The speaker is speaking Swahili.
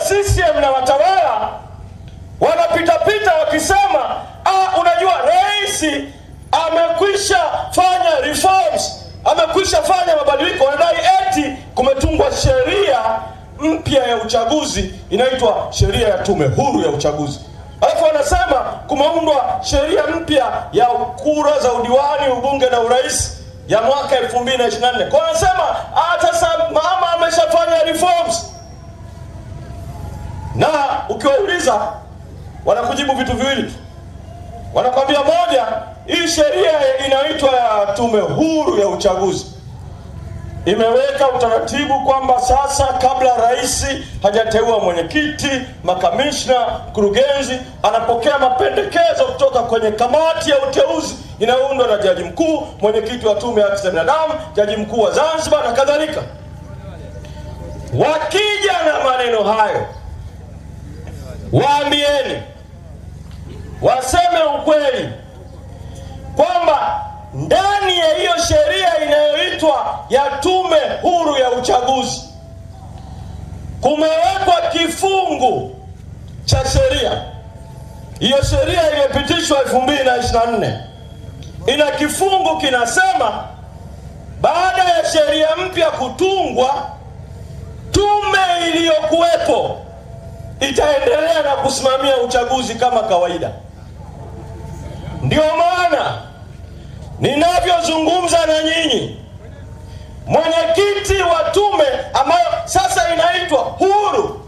CCM na watawala wanapita wakisema, unajua rais amekwisha fanya reforms, amekwisha fanya mabadiliko. Wanadai eti kumetungwa sheria mpya ya uchaguzi inaitwa sheria ya tume huru ya uchaguzi. Alafu wanasema kumeundwa sheria mpya ya kura za udiwani, ubunge na urais ya mwaka 2024. Kwa wanasema sasa mama ameshafanya reforms. Na ukiwauliza wanakujibu vitu viwili. Wanakwambia moja, hii sheria inaitwa ya tume huru ya uchaguzi imeweka utaratibu kwamba sasa kabla rais hajateua mwenyekiti, makamishna, mkurugenzi, anapokea mapendekezo kutoka kwenye kamati ya uteuzi inayoundwa na jaji mkuu, mwenyekiti wa tume ya haki za binadamu, jaji mkuu wa Zanzibar na kadhalika. Wakija na maneno hayo, waambieni, waseme ukweli kwamba ndani ya hiyo sheria inayoitwa ya tume huru ya uchaguzi kumewekwa kifungu cha sheria. Hiyo sheria iliyopitishwa 2024 ina kifungu kinasema, baada ya sheria mpya kutungwa, tume iliyokuwepo itaendelea na kusimamia uchaguzi kama kawaida. Ndio maana ninavyozungumza na nyinyi, mwenyekiti wa tume ambayo sasa inaitwa huru